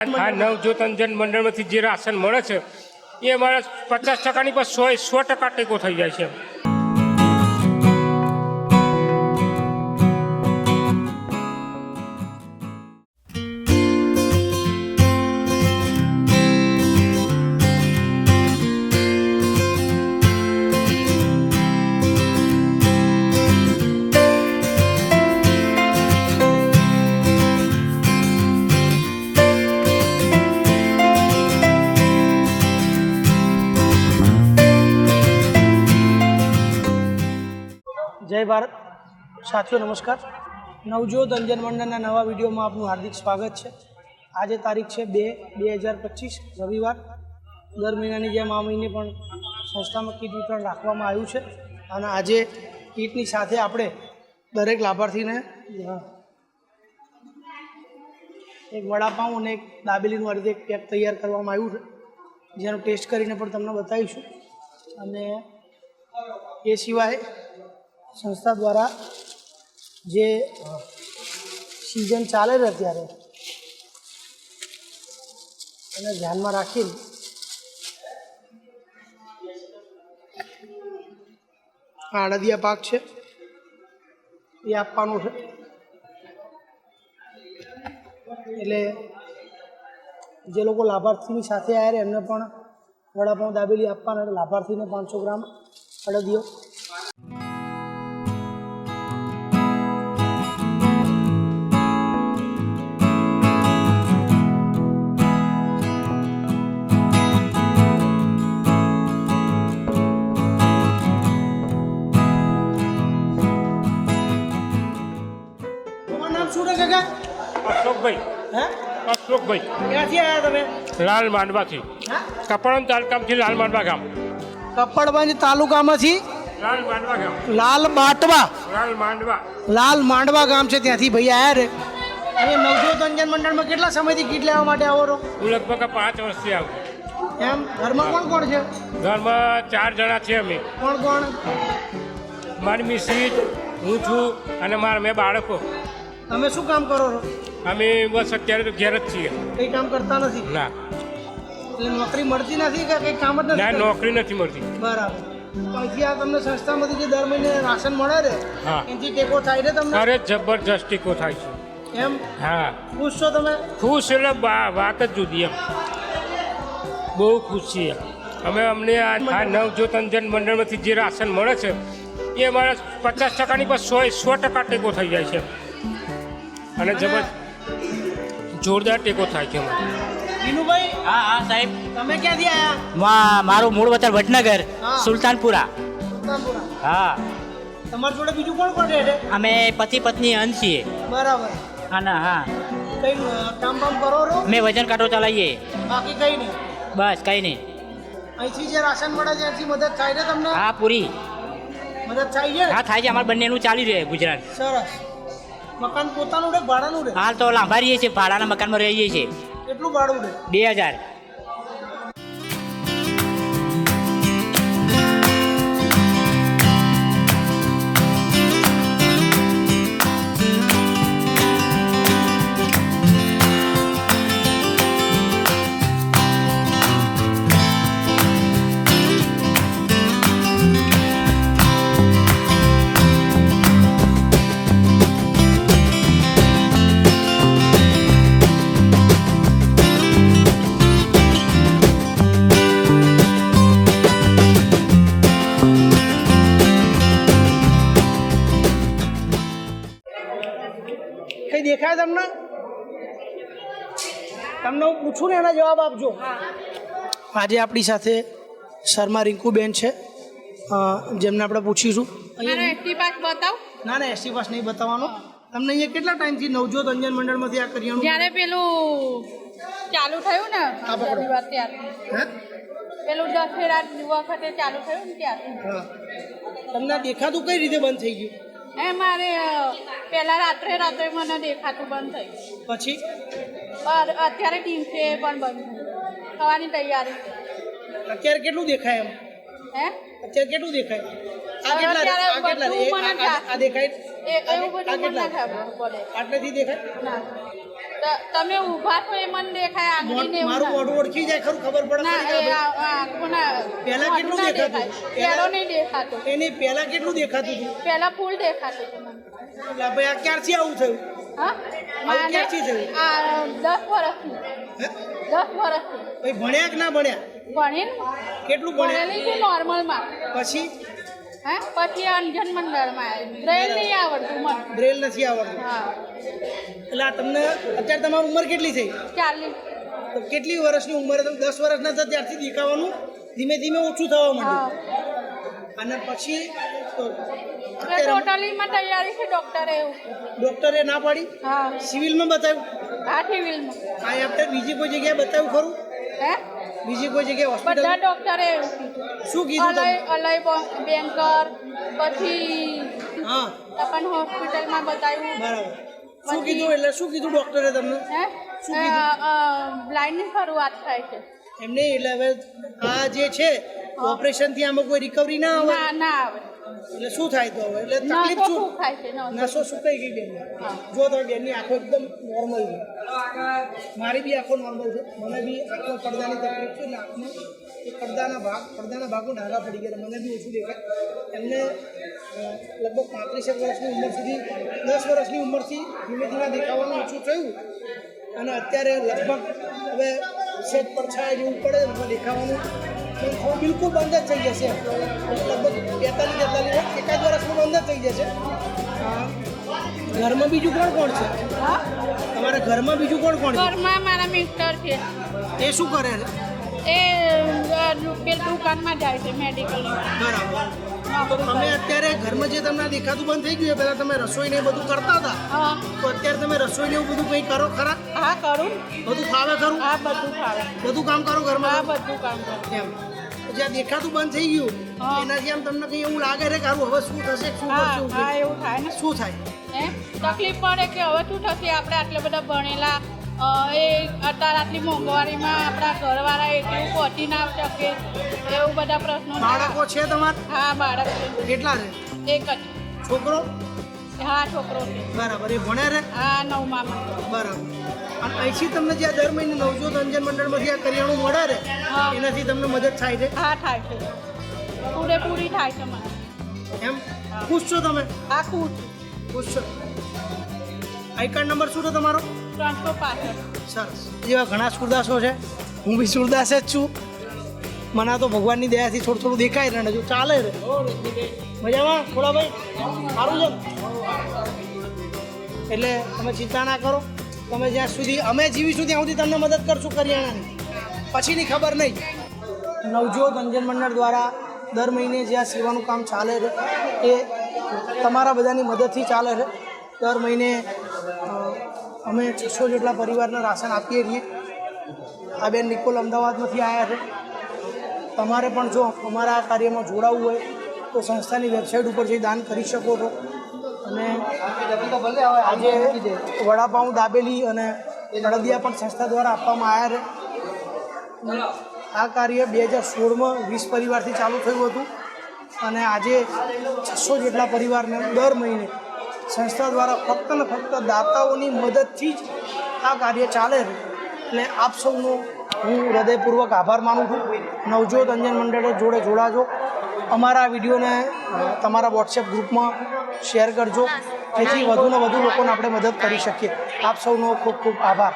આ નવજોત અંજન મંડળમાંથી જે રાશન મળે છે એ અમારા 50%ની પર 100% ટેકો થઈ જાય છે. જય ભારત સાથીઓ, નમસ્કાર. નવજોત અંજન મંડળના નવા વિડીયોમાં આપનું હાર્દિક સ્વાગત છે. આજે તારીખ છે 2/2025 રવિવાર. દર મહિનાની જેમ આ મહિને પણ સંસ્થામાં કીટ વિતરણ રાખવામાં આવ્યું છે અને આજે કીટની સાથે આપણે દરેક લાભાર્થીને એક વડાપાઉં અને એક દાબેલીનું આ રીતે પેક તૈયાર કરવામાં આવ્યું છે, જેનો ટેસ્ટ કરીને પણ તમને બતાવીશું. અને એ સિવાય સંસ્થા દ્વારા જે સિઝન ચાલે છે અત્યારે એને ધ્યાનમાં રાખીને આ અડદિયા પાક છે એ આપવાનો છે. એટલે જે લોકો લાભાર્થીની સાથે આવ્યા છે એમને પણ વડાપાઉં દાબેલી આપવાના, એટલે લાભાર્થીને 500 ગ્રામ અડદિયો. અશોકભાઈ. અશોકભાઈ ક્યાંથી આવ્યા તમે? લાલ માંડવાથી, કપડવંજ તાલુકામાંથી લાલ માંડવા ગામ. કપડવંજ તાલુકામાંથી લાલ માંડવા ગામ. લાલ માંડવા ગામ છે, ત્યાંથી ભાઈ આવ્યા રે. અહીંયા નવજોત અંજન મંડળમાં કેટલા સમયથી કીટ લેવા માટે આવો છો? હું લગભગ 5 વર્ષથી આવું. એમ ઘરમાં કોણ કોણ છે? ઘરમાં 4 જણા છે અમે. કોણ કોણ? મારી મિશ્રી, હું છું અને મારા 2 બાળકો. તમે શું કામ કરો છો? અમે બસ અત્યારે તો ઘેર જ છીએ. કંઈ કામ કરતા નથી? ના. એટલે નોકરી મળતી નથી કે કંઈ કામ જ નથી? ના, નોકરી નથી મળતી. બરાબર. અહીંથી આ તમને સંસ્થામાંથી જે દર મહિને રાશન મળે છે હા, એનાથી ટેકો થાય છે તમને? અરે જબરજસ્ત ટેકો થાય છે. એમ? હા. ખુશ છો તમે? ખુશ એટલે વાત જ જુદી એમ. બહુ ખુશ છીએ અમને. આ નવજોત અંજન મંડળમાંથી જે રાશન મળે છે એ અમારા 50%ની પર 100% ટેકો થઈ જાય છે અને જોરદાર ટેકો થાય છે અમારે. વિનુભાઈ. હા હા સાહેબ. તમે ક્યાંથી આવ્યા? મારું મૂળ વતન વડનગર, સુલતાનપુરા. સુલતાનપુરા. હા. તમારી જોડે બીજું કોણ કોણ રહે છે? અમે પતિ પત્ની અંત છીએ. બરાબર. હા ના હા. કઈ કામ બામ કરો છો? અમે વજન કાંટો ચલાવીએ. બાકી કઈ નહીં? બસ કંઈ નહીં. અહીંથી જે રાશન મળે છે એનાથી મદદ થાય છે તમને? હા પૂરી મદદ થાય છે? હા થાય છે. અમારે બંનેનું ચાલી રહે ગુજરાત. સરસ. મકાન પોતાનું રે ભાડાનું રે? હાલ તો લાંભા રહીએ છીએ, ભાડાના મકાનમાં રહીએ છીએ. કેટલું ભાડું રે? 2000. કઈ દેખાય તમને? તમને હું પૂછું ને એના જવાબ આપજો. આજે આપણી સાથે શર્મા રિંકુબેન છે, જેમને આપણે પૂછીશું. ના ના, એસટી પાસ નહીં બતાવવાનો. તમને અહીંયા કેટલા ટાઈમથી નવજોત અંજન મંડળમાંથી આ કરિયાણું? જ્યારે પેલું ચાલુ થયું ને રવિવાર ત્યારથી. પેલું દશેરા વખતે ચાલુ થયું ને ત્યારથી. હા. તમને દેખાતું કઈ રીતે બંધ થઈ ગયું? મારે પહેલા રાત્રે મને દેખાતું બંધ થઈ ગયું. પછી અત્યારે દિવસે પણ બંધ થયું. થવાની તૈયારી. અત્યારે કેટલું દેખાય એમ? હે અત્યારે કેટલું દેખાય? આટલેથી દેખાય? તમે ઊભા છો એ મને દેખાય આંગળીને એવું મારું ના. મોઢું ઓળખી જાય ખરું ખબર પડે ના ખરી એ કે આ- આ આંખોના પહેલા કેટલું મોઢું ના દેખાતું? દેખાય. પેલો નહીં દેખાતો એને પહેલા કેટલું દેખાતું હતું પેલા ફૂલ દેખાતું હતું મને. એટલે ભાઈ આ ક્યારથી આવું થયું હા માને ક્યાંથી થયું? આ 10 વર્ષથી હે 10 વર્ષથી ભાઈ ભણ્યા કે ના ભણ્યા ભણીને કેટલું ભણ્યા ભણેલી છું નોર્મલમાં. પછી હે પછી અંજન મંડળમાં આવી બ્રેલ નહીં આવડતું મને. બ્રેલ નથી આવડતું હા એટલે આ તમને અત્યારે તમારી ઉંમર કેટલી થઈ 40. તો કેટલી વર્ષની ઉંમરે તમે 10 વર્ષના હતા ત્યારથી દેખાવાનું ધીમે ધીમે ઓછું થવા માંડ્યું હા અને પછી તો એટલે અત્યારે ટોટલીમાં તૈયારી છે ડૉક્ટરે એવું. ડૉક્ટરે ના પાડી હા સિવિલમાં બતાવ્યું આ સિવિલમાં. આ આપણે બીજી કોઈ જગ્યાએ બતાવ્યું ખરું હે બીજી કોઈ જગ્યાએ બધા હોસ્પિટલ ડૉક્ટરે એવું કીધું. શું કીધું તમે અલય બેંકર પછી હા તપન હોસ્પિટલમાં બતાવ્યું. બરાબર શું કીધું એટલે શું કીધું ડૉક્ટરે તમને હે શું બ્લાઇન્ડની શરૂઆત થાય છે. એમ નહીં એટલે હવે આ જે છે ઓપરેશનથી આમાં કોઈ રિકવરી ના આવે ના ના આવે એટલે શું થાય તો હવે એટલે તકલીફ નસો શું સુખાય છે નસો. નસો સુકાઈ ગઈ બેન જો તો બેનની આંખો એકદમ નોર્મલ છે મારી બી આંખો નોર્મલ છે મને બી આંખો પડદાની તકલીફ છે એટલે આંખમાં એ પડદાના ભાગમાં ઢાંકા પડી ગયા મને બી ઓછું દેખાય એમને લગભગ 35 વર્ષની ઉંમર સુધી 10 વર્ષની ઉંમરથી ધીમે ધીમે દેખાવાનું ઓછું થયું અને અત્યારે લગભગ હવે સેજ પડછાયા જેવું પડે ને દેખાવાનું બિલકુલ બંધ જ થઈ જશે લગભગ 42 એકાદ વર્ષમાં બંધ જ થઈ જશે ઘરમાં બીજું કોણ કોણ છે હા તમારા ઘરમાં બીજું કોણ કોણ છે ઘરમાં મારા મિસ્ટર છે એ શું કરે છે એ પેલ દુકાનમાં જાય છે મેડિકલની. બરાબર તો તમે અત્યારે ઘરમાં જે તમને આ દેખાતું બંધ થઈ ગયું પહેલાં તમે રસોઈ ને એ બધું કરતા હતા હા તો અત્યારે તમે રસોઈ ને એવું બધું કંઈ કરો ખરા હા કરું બધું ફાવે ખરું હા બધું ફાવે. બધું કામ કરો હા ઘરમાં બધું કામ કરું. એમ તો જ્યાં દેખાતું બંધ થઈ ગયું હા. એનાથી આમ તમને કંઈ એવું લાગે છે કે હારું હવે શું થશે શું હા કરશું હા એવું થાય ને. શું થાય હે તકલીફ પડે કે હવે શું થશે આપણે આટલા બધા ભણેલા એ અત્યારે આટલી મોંઘવારીમાં આપણા ઘરવાળા એટલું પહોંચી ના શકે એવું બધા પ્રશ્નો ના. બાળકો છે તમારે હા બાળક છે કેટલા છે એક જ. છોકરો હા છોકરો છે. બરાબર એ ભણ્યા રે હા 9માં. બરાબર અને અહીંથી તમને જે આ દર મહિને નવજોત અંજન મંડળમાંથી આ કરિયાણું મળે રે હા. એનાથી તમને મદદ થાય છે હા થાય છે પૂરેપૂરી થાય છે મને. એમ ખુશ છો તમે હા ખુશ. ખુશ છો આઈ કાર્ડ નંબર શું છે તમારો 365. સરસ જેવા ઘણા સુરદાસો છે હું બી સુરદાસ જ છું મને તો ભગવાનની દયાથી થોડું થોડું દેખાય ને હજુ ચાલે રે મજામાં થોડા ભાઈ સારું છે ને? એટલે તમે ચિંતા ના કરો તમે જ્યાં સુધી અમે જીવીશું ત્યાં સુધી તમને મદદ કરશું કરિયાણાની પછીની ખબર નહીં નવજોત અંજન મંડળ દ્વારા દર મહિને જે આ સેવાનું કામ ચાલે છે એ તમારા બધાની મદદથી ચાલે છે દર મહિને અમે 600 જેટલા પરિવારને રાશન આપીએ છીએ આ બેન નિકોલ અમદાવાદમાંથી આવ્યા છે તમારે પણ જો અમારા આ કાર્યમાં જોડાવવું હોય તો સંસ્થાની વેબસાઇટ ઉપર જઈ દાન કરી શકો છો અને આજે વડાપાઉં દાબેલી અને અડદિયા પણ સંસ્થા દ્વારા આપવામાં આવ્યા છે આ કાર્ય 2016માં 20 પરિવારથી ચાલુ થયું હતું અને આજે 600 જેટલા પરિવારને દર મહિને સંસ્થા દ્વારા ફક્ત ને ફક્ત દાતાઓની મદદથી જ આ કાર્ય ચાલે છે એટલે આપ સૌનો હું હૃદયપૂર્વક આભાર માનું છું નવજોત અંજન મંડળ જોડે જોડાજો અમારા વિડીયોને તમારા વોટ્સએપ ગ્રુપમાં શેર કરજો જેથી વધુને વધુ લોકોને આપણે મદદ કરી શકીએ આપ સૌનો ખૂબ ખૂબ આભાર